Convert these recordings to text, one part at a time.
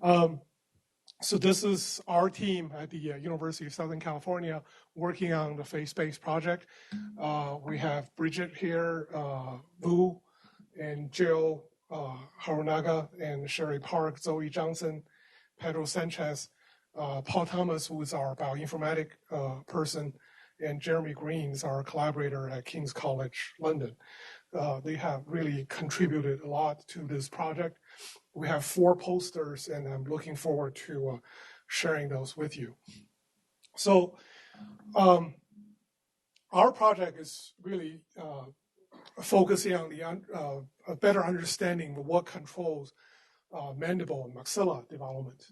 So this is our team at the University of Southern California working on the FaceBase project. We have Bridget here, Vu, and Jill Harunaga, and Sherry Park, Zoe Johnson, Pedro Sanchez, Paul Thomas, who is our bioinformatic person, and Jeremy Green is our collaborator at King's College London. They have really contributed a lot to this project. We have 4 posters, and I'm looking forward to sharing those with you. So our project is really focusing on the a better understanding of what controls mandible and maxilla development.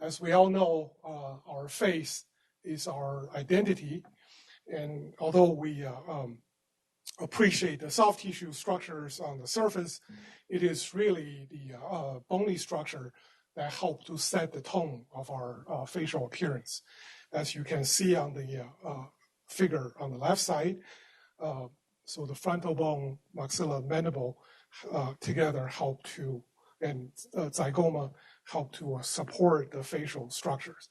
As we all know, our face is our identity, and although we appreciate the soft tissue structures on the surface, it is really the bony structure that help to set the tone of our facial appearance. As you can see on the figure on the left side, so the frontal bone, maxilla, mandible together help to, and zygoma help to support the facial structures.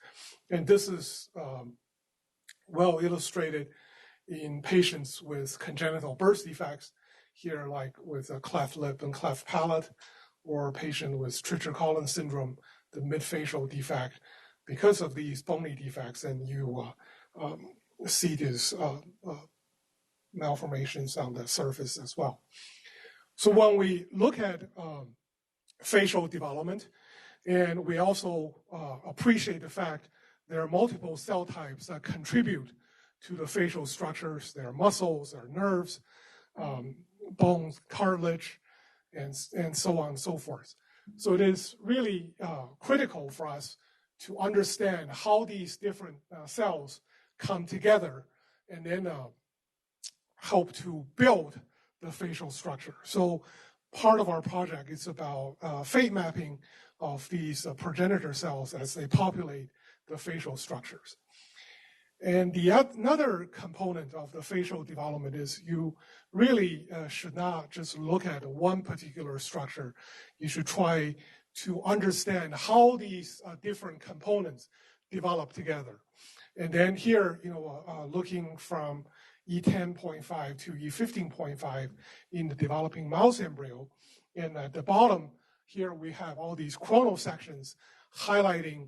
And this is well illustrated in patients with congenital birth defects, here like with a cleft lip and cleft palate, or a patient with Treacher-Collins syndrome, the midfacial defect. Because of these bony defects, and you see these malformations on the surface as well. So when we look at facial development, and we also appreciate the fact there are multiple cell types that contribute to the facial structures. There are muscles, there are nerves, bones, cartilage, and so on and so forth. So it is really critical for us to understand how these different cells come together and then help to build the facial structure. So part of our project is about fate mapping of these progenitor cells as they populate the facial structures. And another component of the facial development is you really should not just look at one particular structure. You should try to understand how these different components develop together. And then here, looking from E10.5 to E15.5 in the developing mouse embryo, and at the bottom here we have all these chronal sections highlighting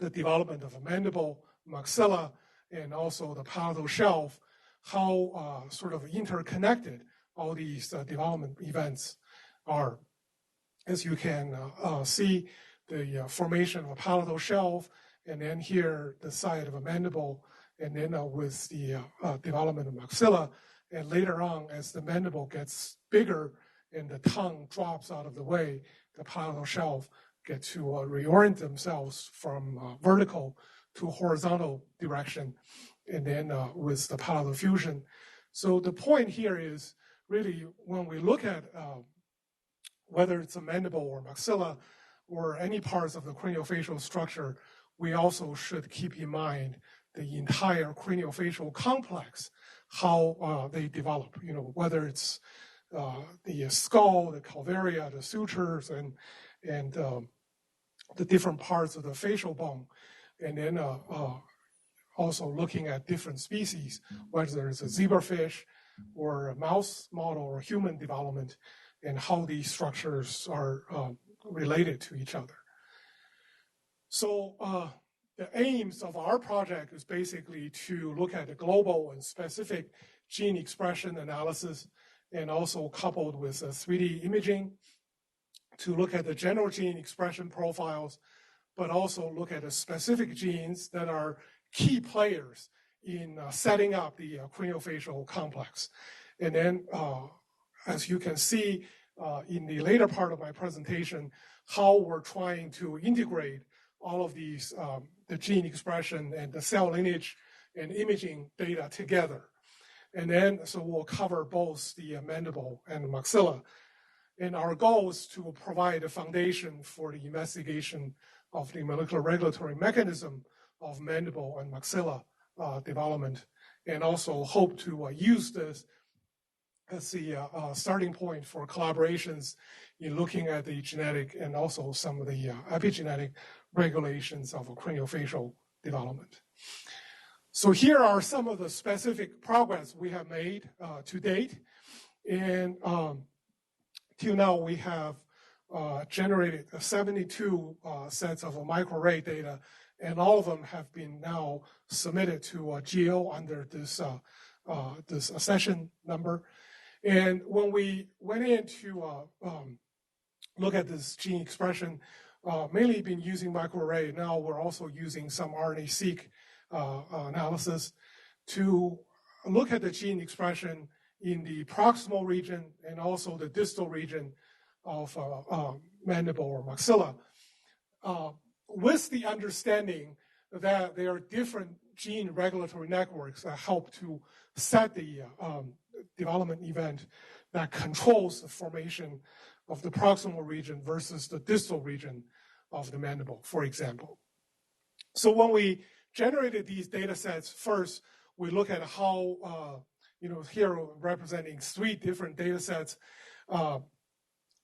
the development of a mandible, maxilla, and also the palatal shelf, how sort of interconnected all these development events are. As you can see, the formation of a palatal shelf, and then here the side of a mandible, and then with the development of maxilla, and later on as the mandible gets bigger and the tongue drops out of the way, the palatal shelf get to reorient themselves from vertical to horizontal direction, and then with the palatal fusion. So the point here is really when we look at whether it's a mandible or maxilla or any parts of the craniofacial structure, we also should keep in mind the entire craniofacial complex, how they develop, whether it's the skull, the calvaria, the sutures, and the different parts of the facial bone, and then also looking at different species, whether it's a zebrafish or a mouse model or human development, and how these structures are related to each other. So the aims of our project is basically to look at the global and specific gene expression analysis, and also coupled with 3D imaging to look at the general gene expression profiles, but also look at the specific genes that are key players in setting up the craniofacial complex. And then, as you can see in the later part of my presentation, how we're trying to integrate all of these, the gene expression and the cell lineage and imaging data together. And then, so we'll cover both the mandible and the maxilla. And our goal is to provide a foundation for the investigation of the molecular regulatory mechanism of mandible and maxilla development, and also hope to use this as the starting point for collaborations in looking at the genetic and also some of the epigenetic regulations of craniofacial development. So here are some of the specific progress we have made to date. And till now, we have generated 72 sets of microarray data, and all of them have been now submitted to GEO under this accession number. And when we went in to look at this gene expression, mainly been using microarray. Now we're also using some RNA-seq analysis to look at the gene expression in the proximal region and also the distal region of mandible or maxilla, with the understanding that there are different gene regulatory networks that help to set the development event that controls the formation of the proximal region versus the distal region of the mandible, for example. So when we generated these data sets, first, we look at how, here representing 3 different data sets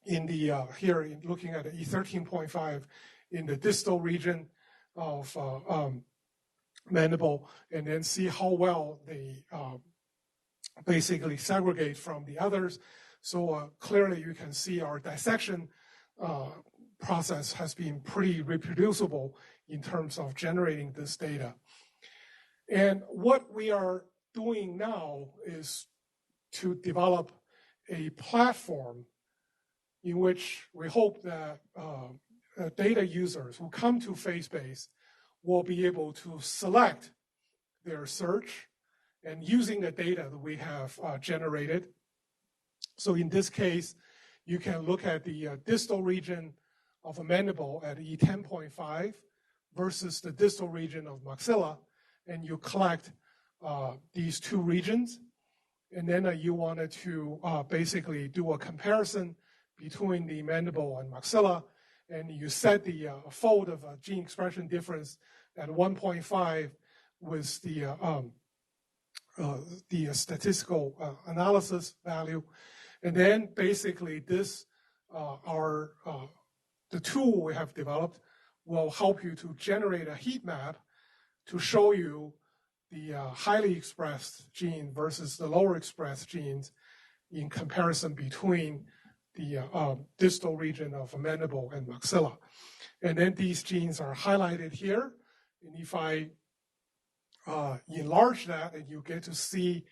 here looking at the E13.5 in the distal region of mandible, and then see how well they basically segregate from the others. So clearly you can see our dissection process has been pretty reproducible in terms of generating this data. And what we are doing now is to develop a platform in which we hope that data users who come to FaceBase will be able to select their search and using the data that we have generated. So in this case, you can look at the distal region of a mandible at E10.5 versus the distal region of maxilla, and you collect these 2 regions. And then you wanted to basically do a comparison between the mandible and maxilla, and you set the fold of gene expression difference at 1.5 with the statistical analysis value. And then basically this, the tool we have developed will help you to generate a heat map to show you the highly expressed gene versus the lower expressed genes in comparison between the distal region of mandible and maxilla. And then these genes are highlighted here. And if I enlarge that, and you get to see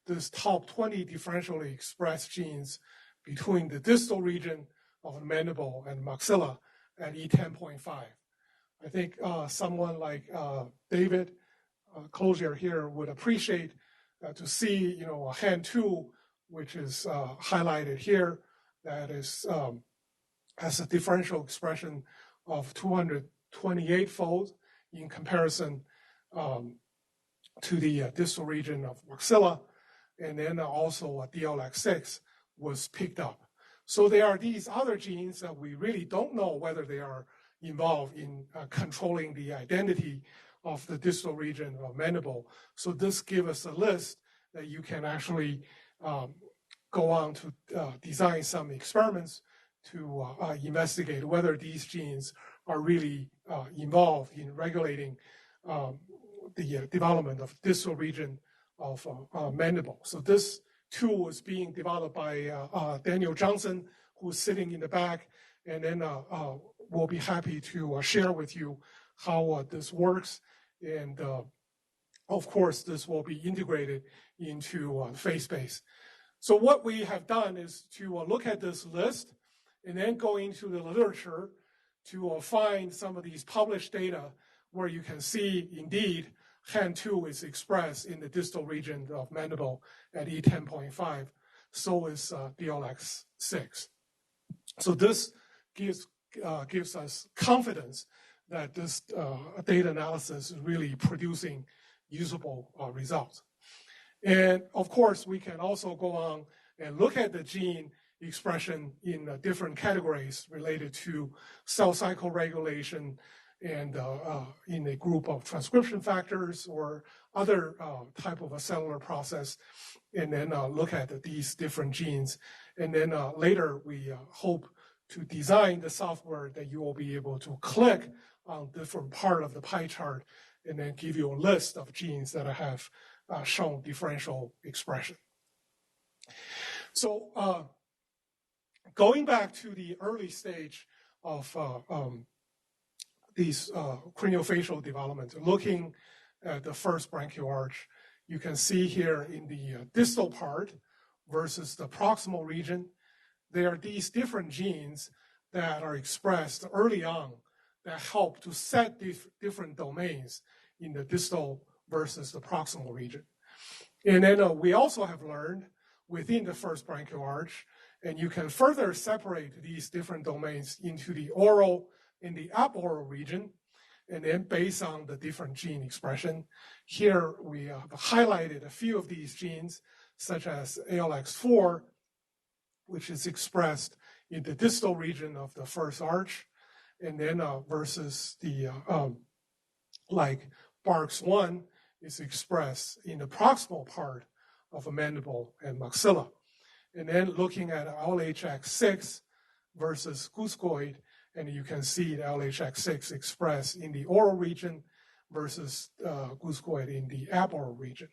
this top 20 differentially expressed genes between the distal region of the mandible and maxilla at E10.5. I think someone like David Closier here would appreciate to see, a hand tool, which is highlighted here, that is has a differential expression of 228-fold in comparison to the distal region of maxilla, and then also DLX6 was picked up. So there are these other genes that we really don't know whether they are involved in controlling the identity of the distal region of mandible. So this gives us a list that you can actually go on to design some experiments to investigate whether these genes are really involved in regulating the development of distal region of mandible. So this tool is being developed by Daniel Johnson, who's sitting in the back, and then we'll be happy to share with you how this works. And of course, this will be integrated into FaceBase. So what we have done is to look at this list and then go into the literature to find some of these published data where you can see indeed HAN2 is expressed in the distal region of mandible at E10.5. So is DLX6. So this gives us confidence that this data analysis is really producing usable results. And of course, we can also go on and look at the gene expression in different categories related to cell cycle regulation and in a group of transcription factors or other type of a cellular process, and then look at these different genes. And then later we hope to design the software that you will be able to click on different part of the pie chart and then give you a list of genes that have shown differential expression. So going back to the early stage of these craniofacial development, looking at the first branchial arch, you can see here in the distal part versus the proximal region, there are these different genes that are expressed early on that help to set different domains in the distal versus the proximal region. And then we also have learned within the first branchial arch, and you can further separate these different domains into the oral and the aboral region, and then based on the different gene expression. Here we have highlighted a few of these genes, such as ALX4, which is expressed in the distal region of the first arch, and then versus the, like BARX1 is expressed in the proximal part of a mandible and maxilla. And then looking at LHX6 versus goosegoid, and you can see the LHX6 expressed in the oral region versus goosegoid in the aboral region.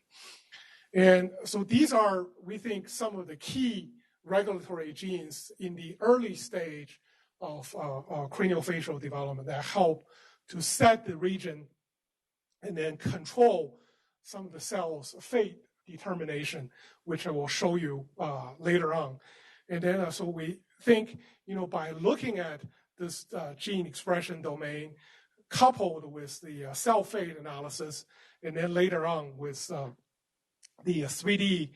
And so these are, we think, some of the key regulatory genes in the early stage of craniofacial development that help to set the region and then control some of the cell's fate determination, which I will show you later on. And then so we think, by looking at this gene expression domain coupled with the cell fate analysis, and then later on with the 3D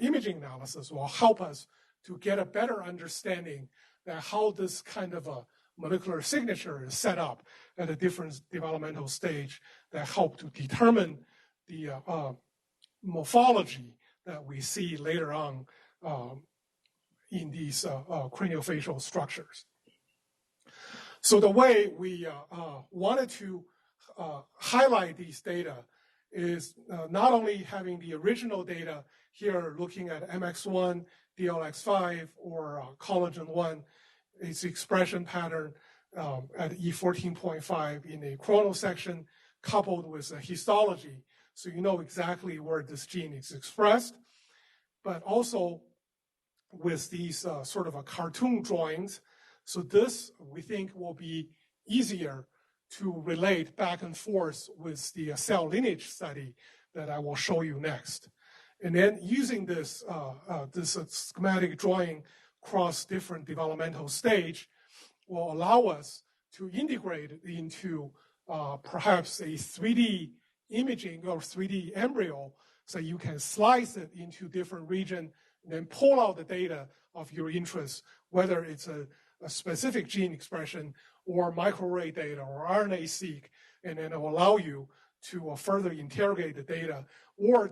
imaging analysis will help us to get a better understanding that how this kind of a molecular signature is set up at a different developmental stage that help to determine the morphology that we see later on in these craniofacial structures. So the way we wanted to highlight these data is not only having the original data here looking at MX1, DLX5, or collagen 1, its expression pattern at E14.5 in a chrono section coupled with a histology, so you know exactly where this gene is expressed, but also with these sort of a cartoon drawings. So this, we think, will be easier to relate back and forth with the cell lineage study that I will show you next. And then using this, this schematic drawing across different developmental stage will allow us to integrate it into perhaps a 3D imaging or 3D embryo, so you can slice it into different region and then pull out the data of your interest, whether it's a specific gene expression or microarray data or RNA-seq, and then it will allow you to further interrogate the data or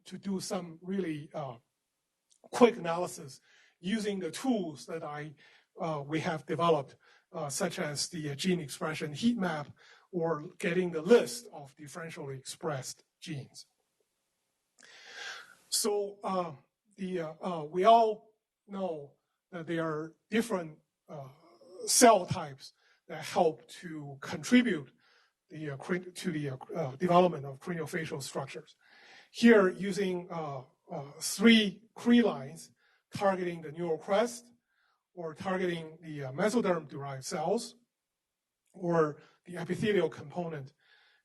to do some really quick analysis using the tools that we have developed, such as the gene expression heat map or getting the list of differentially expressed genes. So we all know that there are different cell types that help to contribute to the development of craniofacial structures. Here, using 3 Cre lines targeting the neural crest, or targeting the mesoderm-derived cells, or the epithelial component.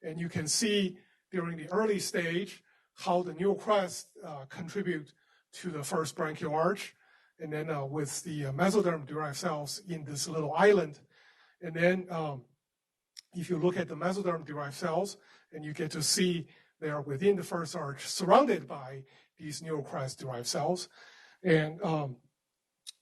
And you can see during the early stage how the neural crest contribute to the first branchial arch, and then with the mesoderm-derived cells in this little island. And then if you look at the mesoderm-derived cells, and you get to see they are within the first arch, surrounded by these neural crest-derived cells. And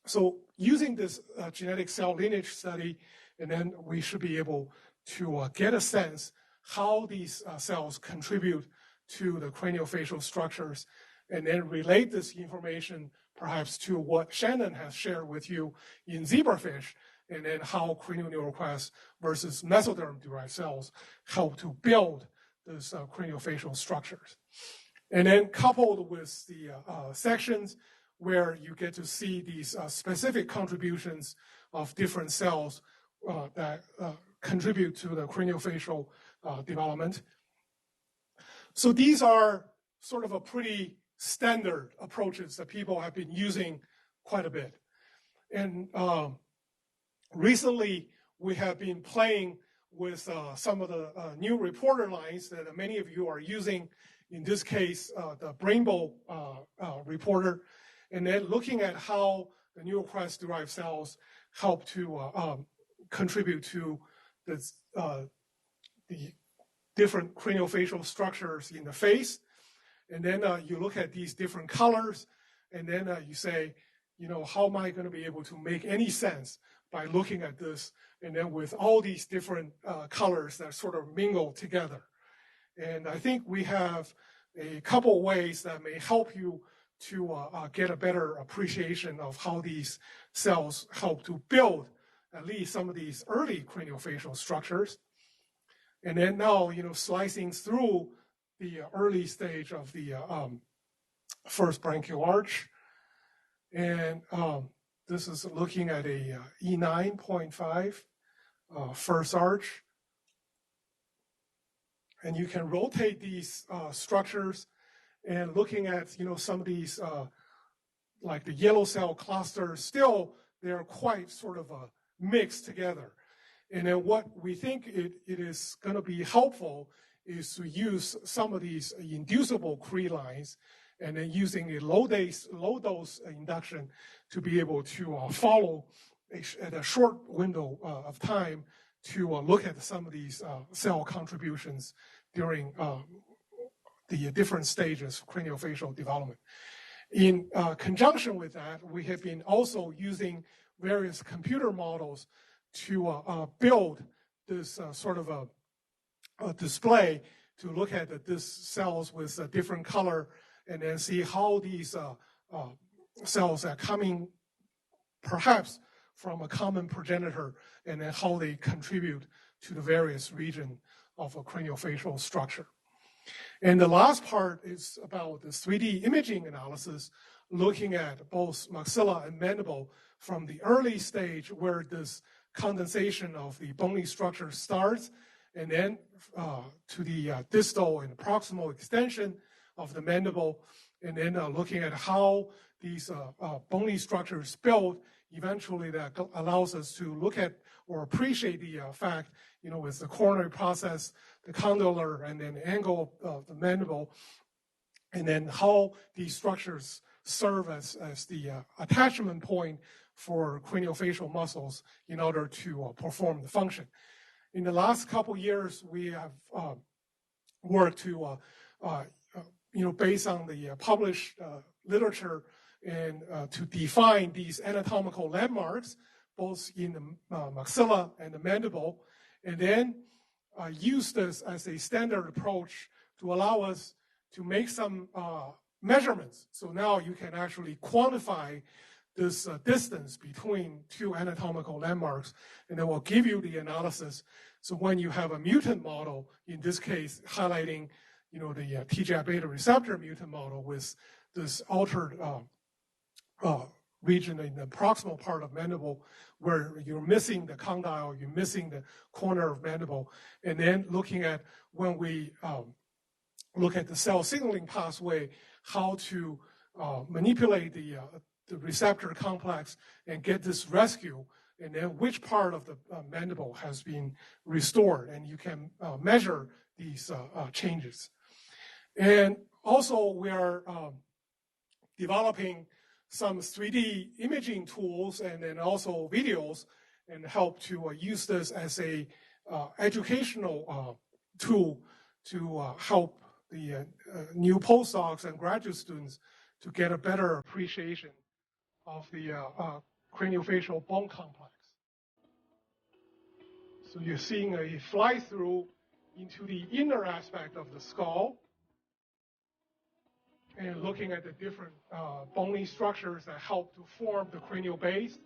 so using this genetic cell lineage study, and then we should be able to get a sense how these cells contribute to the craniofacial structures, and then relate this information perhaps to what Shannon has shared with you in zebrafish, and then how cranial neural crest versus mesoderm-derived cells help to build those craniofacial structures. And then coupled with the sections where you get to see these specific contributions of different cells that contribute to the craniofacial development. So these are sort of a pretty standard approaches that people have been using quite a bit. And recently, we have been playing with some of the new reporter lines that many of you are using. In this case, the Brainbow reporter, and then looking at how the neurocrest-derived cells help to contribute to this, the different craniofacial structures in the face. And then you look at these different colors, and then you say, you know, how am I going to be able to make any sense by looking at this, and then with all these different colors that sort of mingle together. And I think we have a couple ways that may help you to get a better appreciation of how these cells help to build at least some of these early craniofacial structures. And then now, you know, slicing through the early stage of the first branchial arch. And this is looking at a E9.5 first arch. And you can rotate these structures, and looking at, you know, some of these, like the yellow cell clusters, still they're quite sort of mixed together. And then what we think it is going to be helpful is to use some of these inducible Cree lines, and then using a low dose induction to be able to follow at a short window of time to look at some of these cell contributions during the different stages of craniofacial development. In conjunction with that, we have been also using various computer models to build this sort of a display to look at these cells with a different color, and then see how these cells are coming perhaps from a common progenitor, and then how they contribute to the various regions of a craniofacial structure. And the last part is about the 3D imaging analysis, looking at both maxilla and mandible from the early stage where this condensation of the bony structure starts, and then to the distal and proximal extension of the mandible, and then looking at how these bony structures build. Eventually, that allows us to look at or appreciate the fact, you know, with the coronary process, the condylar, and then angle of the mandible, and then how these structures serve as the attachment point for craniofacial muscles in order to perform the function. In the last couple years, we have worked to, you know, based on the published literature, and to define these anatomical landmarks, both in the maxilla and the mandible, and then use this as a standard approach to allow us to make some measurements. So now you can actually quantify this distance between two anatomical landmarks, and then we'll give you the analysis. So when you have a mutant model, in this case, highlighting, you know, the TGF-beta receptor mutant model with this altered region in the proximal part of mandible, where you're missing the condyle, you're missing the corner of mandible, and then looking at when we look at the cell signaling pathway, how to manipulate the receptor complex and get this rescue, and then which part of the mandible has been restored, and you can measure these changes. And also, we are developing some 3D imaging tools and then also videos, and help to use this as a educational tool to help the new postdocs and graduate students to get a better appreciation of the craniofacial bone complex. So you're seeing a fly-through into the inner aspect of the skull, and looking at the different bony structures that help to form the cranial base.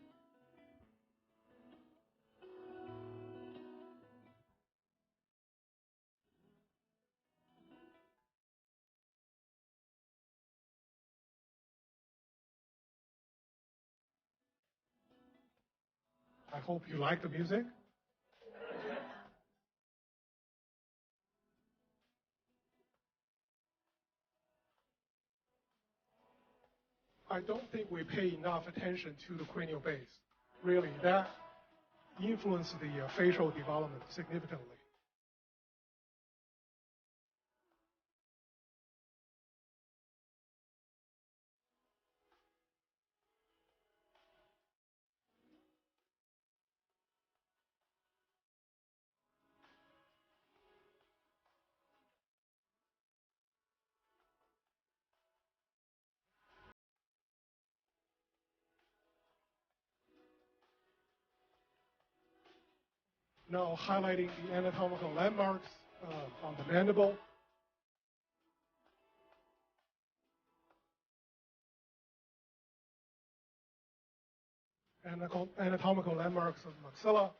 I hope you like the music. I don't think we pay enough attention to the cranial base. Really, that influenced the facial development significantly. Now highlighting the anatomical landmarks on the mandible. Anatomical landmarks of maxilla.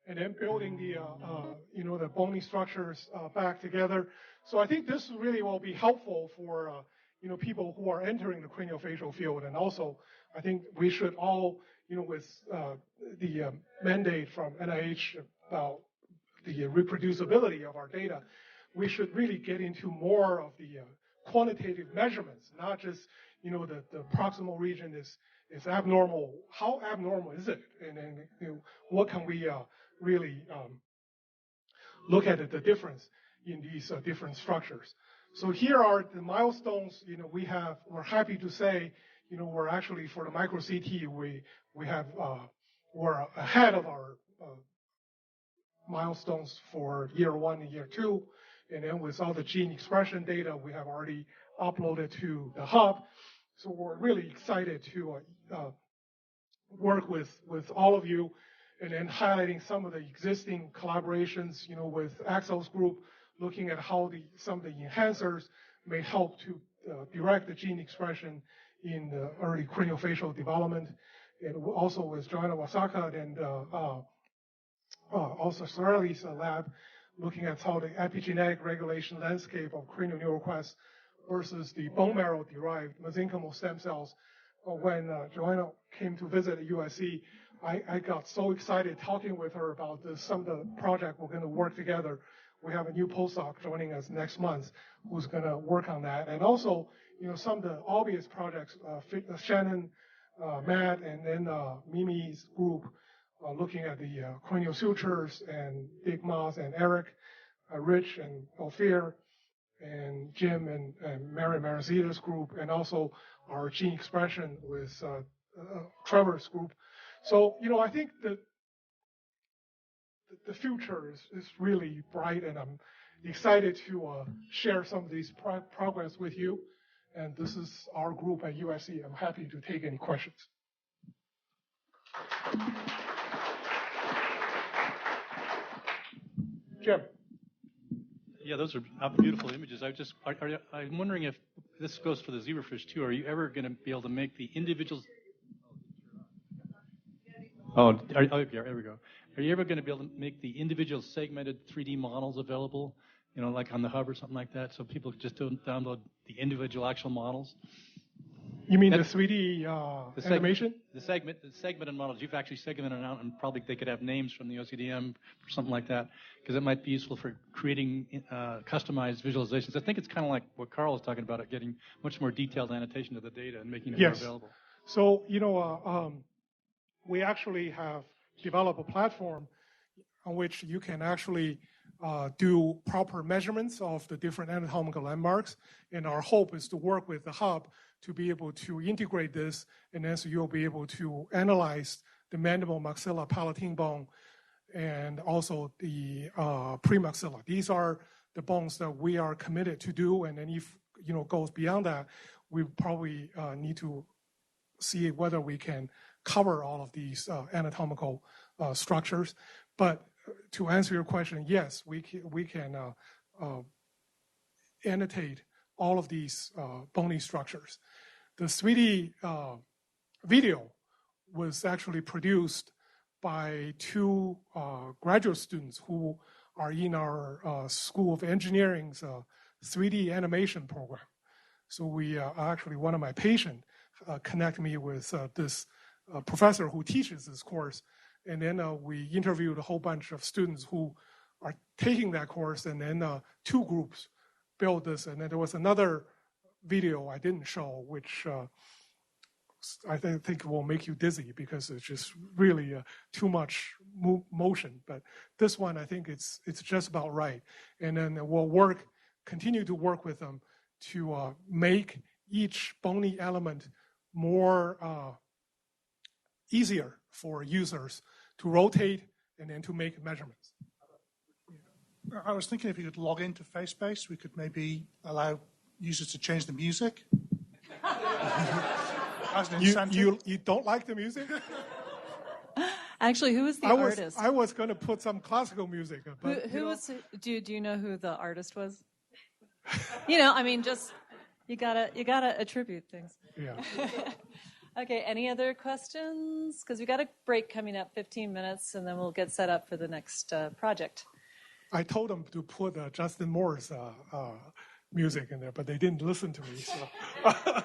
And then building the, the bony structures back together. So I think this really will be helpful for, people who are entering the craniofacial field. And also, I think we should all, with the mandate from NIH about the reproducibility of our data, we should really get into more of the quantitative measurements, not just, the proximal region is abnormal. How abnormal is it? And then, what can we really look at the difference in these different structures. So here are the milestones. We're happy to say, we're actually for the micro CT, we're ahead of our milestones for year 1 and year 2, and then with all the gene expression data, we have already uploaded to the hub. So we're really excited to work with all of you. And then highlighting some of the existing collaborations, with Axel's group, looking at how some of the enhancers may help to direct the gene expression in the early craniofacial development. And also with Joanna Wasaka and also Sorelli's lab, looking at how the epigenetic regulation landscape of cranial neuroquest versus the bone marrow-derived mesenchymal stem cells. When Joanna came to visit at USC, I got so excited talking with her about some of the project we're going to work together. We have a new postdoc joining us next month who's going to work on that. And also, some of the obvious projects, Shannon, Matt, and then Mimi's group looking at the cranial sutures, and Dick Moss and Eric, Rich and Ophir, and Jim and Mary Marazita's group, and also our gene expression with Trevor's group. So, I think that the future is really bright, and I'm excited to share some of these progress with you. And this is our group at USC. I'm happy to take any questions. Jim. Yeah, those are beautiful images. I'm wondering if this goes for the zebrafish too. Are you ever going to be able to make the individuals? There we go. Are you ever going to be able to make the individual segmented 3D models available, like on the hub or something like that, so people just don't download the individual actual models? You mean the 3D animation? The segmented models. You've actually segmented out, and probably they could have names from the OCDM or something like that, because it might be useful for creating customized visualizations. I think it's kind of like what Carl was talking about, getting much more detailed annotation of the data and making it more available. So, we actually have developed a platform on which you can actually do proper measurements of the different anatomical landmarks. And our hope is to work with the hub to be able to integrate this, and then so you'll be able to analyze the mandible, maxilla, palatine bone, and also the premaxilla. These are the bones that we are committed to do, and then if goes beyond that, we probably need to see whether we can cover all of these anatomical structures. But to answer your question, yes, we can annotate all of these bony structures. The 3D video was actually produced by two graduate students who are in our School of Engineering's 3D animation program. So we actually, one of my patients connected me with this professor who teaches this course. And then we interviewed a whole bunch of students who are taking that course, and then two groups built this. And then there was another video I didn't show, which I think will make you dizzy because it's just really too much motion. But this one, I think it's just about right. And then we'll continue to work with them to make each bony element more easier for users to rotate and then to make measurements. I was thinking if you could log into FaceBase, we could maybe allow users to change the music. As an incentive. You don't like the music? Actually, who was the artist? I was going to put some classical music. But, who was? Do you know who the artist was? I mean, just you gotta attribute things. Yeah. Okay. Any other questions? Because we got a break coming up, 15 minutes, and then we'll get set up for the next project. I told them to put Justin Moore's music in there, but they didn't listen to me. So.